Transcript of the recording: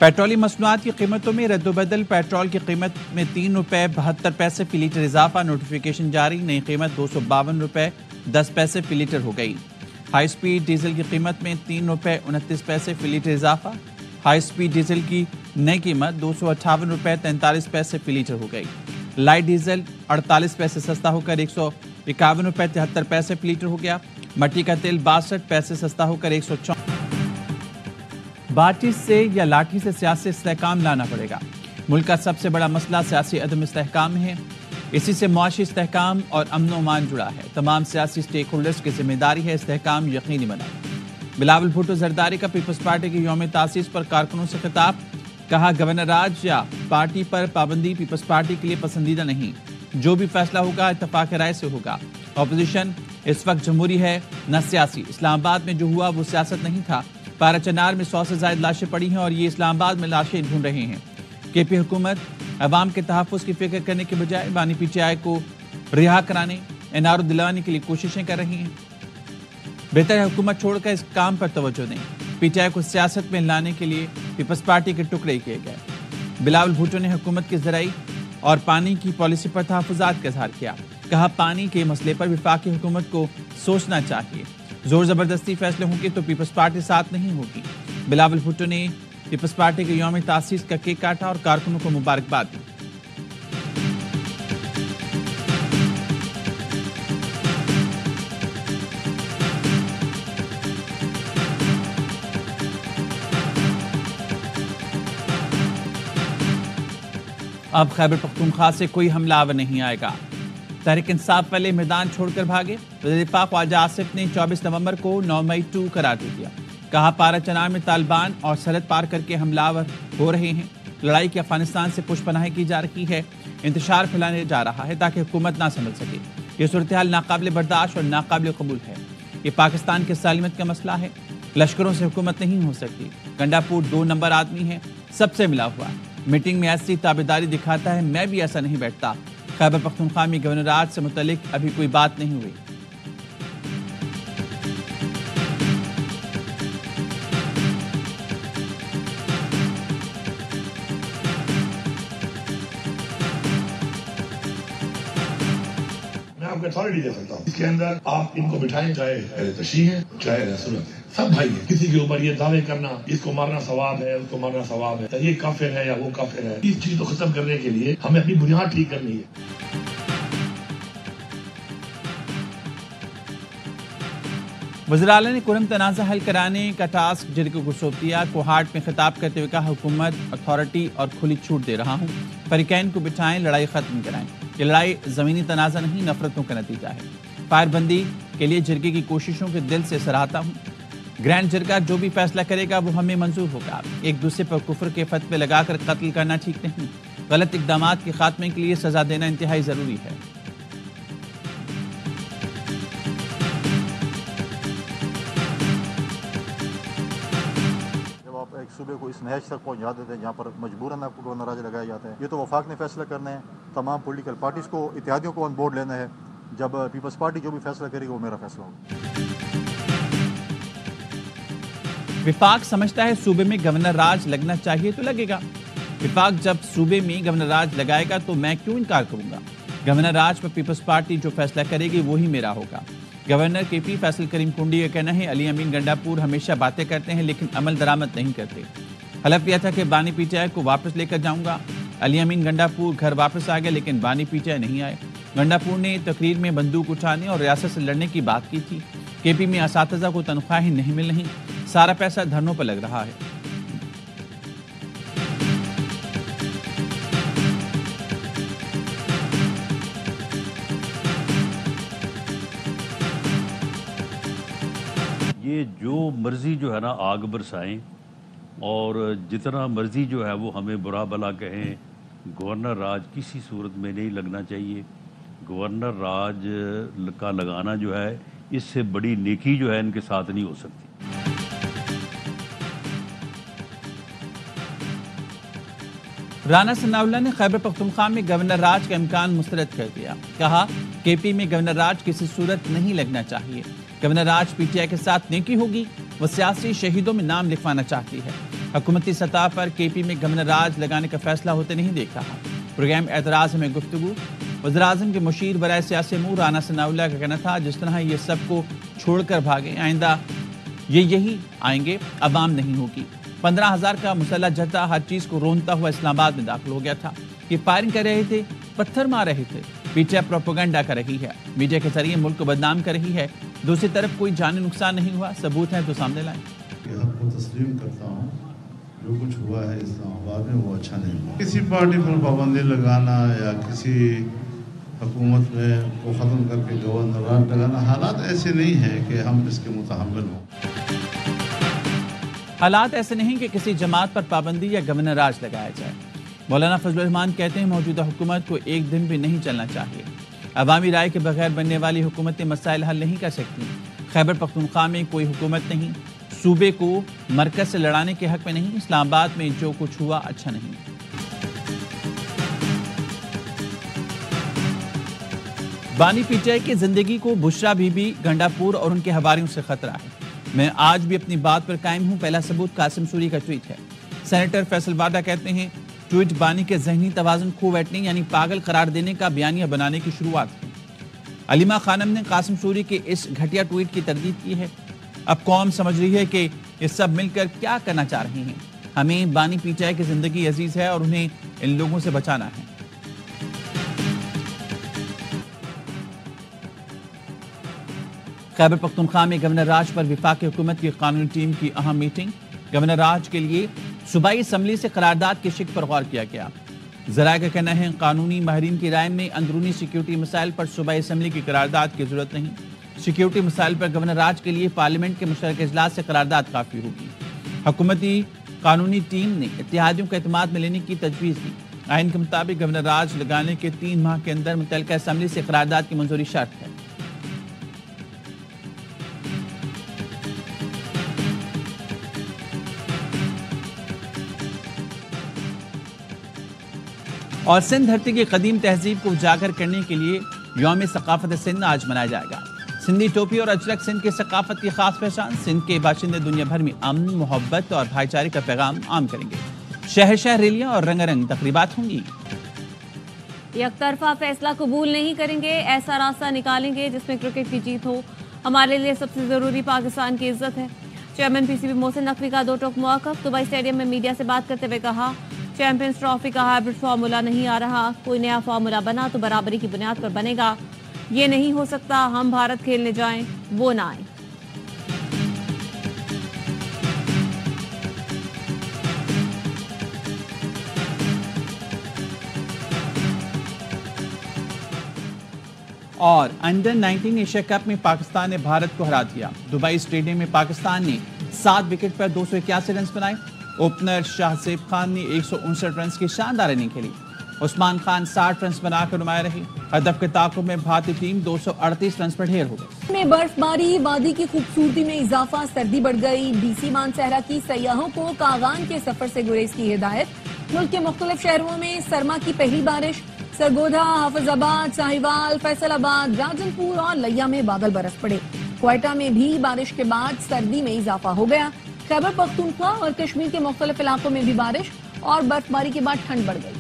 پیٹرولی مصنوعات کی قیمتوں میں رد و بدل، پیٹرول کی قیمت میں 3 روپے 72 پیسے فی لیٹر اضافہ، نوٹیفیکیشن جاری، نئی قیمت 252 روپے 10 پیسے فی لیٹر ہو گئی۔ ہائی سپیڈ ڈیزل کی قیمت میں 3 روپے 29 پیسے فی لیٹر اضافہ، ہائی سپیڈ ڈیزل کی نئی قیمت 258 روپے 43 پیسے فی لیٹر ہو گئی۔ لائٹ ڈیزل 48 پیسے سستا ہو کر 151 روپے 73 پیسے فی لیٹر ہو گیا۔ مٹی کا تیل 62 پیسے سستا ہو کر 104۔ بات چیت سے یا لاٹھی سے سیاسی استحکام لانا پڑے گا۔ ملک کا سب سے بڑا مسئلہ سیاسی عدم استحکام ہے، اسی سے معاشی استحکام اور امن و امان جڑا ہے۔ تمام سیاسی سٹیک ہولڈرز کی ذمہ داری ہے استحکام یقینی بنانا۔ بلاول بھٹو زرداری کا پیپلز پارٹی کے یوم تاسیس پر کارکنوں سے خطاب، کہا گورنر راج یا پارٹی پر پابندی پیپلز پارٹی کے لیے پسندیدہ نہیں، جو بھی فیصلہ ہوگا اتفاق رائے سے ہوگا۔ اپوزیشن اس وقت جمہوری ہے نہ سیاسی۔ اسلام آباد میں جو ہوا وہ سیاست نہیں تھا۔ پارا چنار میں 100 سے زائد لاشیں پڑی ہیں اور یہ اسلام آباد میں لاشیں ڈھونڈ رہے ہیں۔ کے پی حکومت عوام کے تحفظ کی فکر کرنے کے بجائے بانی پی ٹی آئی کو رہا کرانے، انارو دلانے کے لیے کوششیں کر رہی ہیں۔ بہتر ہے حکومت چھوڑ کر اس کام پر توجہ دیں۔ پی ٹی آئی کو سیاست میں لانے کے لیے پیپلز پارٹی کے ٹکڑے کیے گئے۔ بلاول بھٹو نے حکومت کی زرعی اور پانی کی پالیسی پر تحفظات کا اظہار کیا، کہا پانی کے مسئلے پر وفاقی حکومت کو سوچنا چاہیے، زور زبردستی فیصلے ہوں گے تو پیپلز پارٹی ساتھ نہیں ہوگی۔ بلاول بھٹو نے پیپلز پارٹی کے یوم تاسیس کا کیک کاٹا اور کارکنوں کو مبارکباد دی۔ اب خیبر پختونخوا سے کوئی حملہ آور نہیں آئے گا۔ تحریک انصاف والے میدان چھوڑ کر بھاگے۔ وزیر دفاع خواجہ آصف نے 24 نومبر کو 9 مئی 2 قرار دے دیا، کہا پارا چنار میں طالبان اور سرحد پار کر کے حملہ آور ہو رہے ہیں، لڑائی کی افغانستان سے پشت پناہی کی جا رہی ہے، انتشار پھیلانے جا رہا ہے تاکہ حکومت نہ سمجھ سکے۔ یہ صورتحال ناقابل برداشت اور ناقابل قبول ہے۔ یہ پاکستان کے سالمیت کا مسئلہ ہے، لشکروں سے حکومت نہیں ہو سکتی۔ گنڈا پور 2 نمبر آدمی ہے، سب سے ملا ہوا، میٹنگ میں ایسی تابعداری دکھاتا ہے، میں بھی ایسا نہیں بیٹھتا۔ خیبر پختونخوا میں گورنر راج سے متعلق ابھی کوئی بات نہیں ہوئی۔ میں آپ کو اتھارٹی دے سکتا ہوں، اس کے اندر آپ ان کو بٹھائیں، چاہے تشیع ہے چاہے سنت ہے، سب بھائی ہیں۔ کسی کے اوپر یہ دعوے کرنا اس کو مارنا ثواب ہے، اس کو مارنا ثواب ہے، یہ کافر ہے یا وہ کافر ہے، اس چیز کو ختم کرنے کے لیے ہمیں اپنی بنیاد ٹھیک کرنی ہے۔ وزیر اعلیٰ نے کرم تنازع حل کرانے کا ٹاسک جرگے کو سونپ دیا۔ کوہاٹ میں خطاب کرتے ہوئے کہا حکومت اتھارٹی اور کھلی چھوٹ دے رہا ہوں، فریقین کو بٹھائیں، لڑائی ختم کرائیں۔ یہ لڑائی زمینی تنازع نہیں، نفرتوں کا نتیجہ ہے۔ فائر بندی کے لیے جرگے کی کوششوں کے دل سے سراہتا ہوں۔ گرینڈ جرگہ جو بھی فیصلہ کرے گا وہ ہمیں منظور ہوگا۔ ایک دوسرے پر کفر کے فتوے لگا کر قتل کرنا ٹھیک نہیں، غلط اقدامات کے خاتمے کے لیے سزا دینا انتہائی ضروری ہے۔ ایک صوبے کو اس نہج تک پہنچا دیتے ہیں جہاں پر مجبوراً آپ کو گورنر راج لگایا جاتا ہے۔ یہ تو وفاق نے فیصلہ کرنا ہے، تمام پولیٹیکل پارٹیز کو، اتحادیوں کو آن بورڈ لینا ہے۔ جب پیپلز پارٹی جو بھی فیصلہ کرے گی وہ میرا فیصلہ ہوگا۔ وفاق سمجھتا ہے صوبے میں گورنر راج لگنا چاہیے تو لگے گا۔ وفاق جب صوبے میں گورنر راج لگائے گا تو میں کیوں انکار کروں گا؟ گورنر راج پر پیپلز پارٹی جو فیصلہ کرے گی وہی میرا ہوگا۔ گورنر کے پی فیصل کریم کنڈی کا کہنا ہے علی امین گنڈا پور ہمیشہ باتیں کرتے ہیں لیکن عمل درآمد نہیں کرتے۔ حلف لیا تھا کہ بانی پی ٹی آئی کو واپس لے کر جاؤں گا۔ علی امین گنڈا پور گھر واپس آ گئے لیکن بانی پی ٹی آئی نہیں آئے۔ گنڈا پور نے تقریر میں بندوق اٹھانے اور ریاست سے لڑنے کی بات کی تھی۔ کے پی میں اساتذہ کو تنخواہیں نہیں مل رہی، سارا پیسہ دھرنوں پر لگ رہا ہے۔ یہ جو مرضی جو ہے نا آگ برسائیں اور جتنا مرضی جو ہے وہ ہمیں برا بلا کہیں، گورنر راج کسی صورت میں نہیں لگنا چاہیے۔ گورنر راج کا لگانا جو ہے اس سے بڑی نیکی جو ہے ان کے ساتھ نہیں ہو سکتی۔ رانا ثناء اللہ نے خیبر پختونخوا میں گورنر راج کا امکان مسترد کر دیا، کہا کے پی میں گورنر راج کسی صورت نہیں لگنا چاہیے۔ Governor Raj P T I کے ساتھ نیکی ہوگی، وہ سیاسی شہیدوں میں نام لکھوانا چاہتی ہے۔ حکومتی سطح پر کے پی میں گورنر راج لگانے کا فیصلہ ہوتے نہیں دیکھ رہا۔ پروگرام اعتراض میں گفتگو، وزیراعظم کے مشیر برائے سیاسی امور رانا ثناءاللہ کا کہنا تھا جس طرح یہ سب کو چھوڑ کر بھاگے آئندہ یہی آئیں گے، عوام نہیں ہوگی۔ 15,000 کا مسلح جتھا ہر چیز کو رونتا ہوا اسلام آباد میں داخل ہو گیا تھا۔ یہ فائرنگ کر رہے تھے، پتھر مار رہے تھے، پی ٹی آئی پروپیگنڈا کر رہی ہے، میڈیا کے ذریعے ملک کو بدنام کر رہی ہے۔ دوسری طرف کوئی جانی نقصان نہیں ہوا، ثبوت ہیں تو سامنے لائیں۔ یہ حق کو تسلیم کرتا ہوں، جو کچھ ہوا ہے اسلام آباد میں وہ اچھا نہیں ہوا۔ کسی پارٹی پر پابندی لگانا یا کسی حکومت میں کو ختم کر کے گورنر راج لگانا، حالات ایسے نہیں ہیں کہ ہم اس کے متحمل ہوں۔ حالات ایسے نہیں کہ کسی جماعت پر پابندی یا گورنر راج لگایا جائے۔ مولانا فضل الرحمان کہتے ہیں موجودہ حکومت کو ایک دن بھی نہیں چلنا چاہیے۔ عوامی رائے کے بغیر بننے والی حکومتیں مسائل حل نہیں کر سکتی۔ خیبر پختونخوا میں کوئی حکومت نہیں، صوبے کو مرکز سے لڑانے کے حق میں نہیں۔ اسلام آباد میں جو کچھ ہوا اچھا نہیں۔ بانی پی ٹی آئی کی زندگی کو بشرا بی بی گنڈا پور اور ان کے حواریوں سے خطرہ ہے۔ میں آج بھی اپنی بات پر قائم ہوں۔ پہلا ثبوت قاسم سوری کا ٹویٹ ہے۔ سینیٹر فیصل وارڈا کہتے ہیں ٹویٹ بانی کے ذہنی توازن کھو بیٹھنے یعنی پاگل قرار دینے کا بیانیہ بنانے کی شروعات ہے۔ علیمہ خانم نے قاسم سوری کے اس گھٹیا ٹویٹ کی تردید کی ہے۔ اب قوم سمجھ رہی ہے کہ یہ سب مل کر کیا کرنا چاہ رہے ہیں۔ ہمیں بانی پی ٹی آئی کی زندگی عزیز ہے اور انہیں ان لوگوں سے بچانا ہے۔ خیبر پختونخوا میں گورنر راج پر وفاقی حکومت کی قانونی ٹیم کی اہم میٹنگ۔ گورنر راج کے لیے صوبائی اسمبلی سے قرارداد کی شق پر غور کیا گیا۔ ذرائع کا کہنا ہے قانونی ماہرین کی رائے میں اندرونی سیکیورٹی مسائل پر صوبائی اسمبلی کی قرارداد کی ضرورت نہیں۔ سیکیورٹی مسائل پر گورنر راج کے لیے پارلیمنٹ کے مشترکہ اجلاس سے قرارداد کافی ہوگی۔ حکومتی قانونی ٹیم نے اتحادیوں کا اعتماد میں لینے کی تجویز دی۔ آئین کے مطابق گورنر راج لگانے کے 3 ماہ کے اندر متعلقہ اسمبلی سے قرارداد کی منظوری شرط ہے۔ اور سندھ دھرتی کی قدیم تہذیب کو اجاگر کرنے کے لیے یوم ثقافت سندھ آج منایا جائے گا۔ سندھی ٹوپی اور اجرک سندھ کی ثقافت کی خاص پہچان۔ سندھ کے باشندے دنیا بھر میں امن، محبت اور بھائی چارے کا پیغام عام کریں گے۔ شہر شہر ریلیاں اور رنگا رنگ تقریبات ہوں گی۔ یک طرفہ فیصلہ قبول نہیں کریں گے، ایسا راستہ نکالیں گے جس میں کرکٹ کی جیت ہو۔ ہمارے لیے سب سے ضروری پاکستان کی عزت ہے۔ Chairman P C B Mohsin Naqvi کا 2 ٹوک موقف۔ دبئی اسٹیڈیم میں میڈیا سے بات کرتے ہوئے کہا چیمپئنز ٹرافی کا ہائبرڈ فارمولا نہیں آ رہا، کوئی نیا فارمولا بنا تو برابری کی بنیاد پر بنے گا، یہ نہیں ہو سکتا ہم بھارت کھیلنے جائیں وہ نہ آئیں۔ اور انڈر 19 ایشیا کپ میں پاکستان نے بھارت کو ہرا دیا۔ دبئی اسٹیڈیم میں پاکستان نے 7 وکٹ پر 281 رنز بنائے۔ اوپنر شاہ زیب خان نے 159 رنز کی شاندار اننگ کھیلی۔ عثمان خان 60 رنز بنا کر نمایاں رہی۔ ہدف کے تعاقب میں بھارتی ٹیم 238 رنز پر ڈھیر ہو گئی۔ میں برف باری، وادی کی خوبصورتی میں اضافہ، سردی بڑھ گئی۔ ڈی سی مان صحرا کی سیاحوں کو کاغان کے سفر سے گریز کی ہدایت۔ ملک کے مختلف شہروں میں سرما کی پہلی بارش۔ سرگودا، حافظ آباد، ساہیوال، فیصل آباد، راجن پور اور لیا میں بادل برس پڑے۔ کوئٹہ میں بھی بارش کے بعد سردی میں اضافہ ہو گیا۔ خیبر پختونخوا اور کشمیر کے مختلف علاقوں میں بھی بارش اور برف باری کے بعد ٹھنڈ بڑھ گئی۔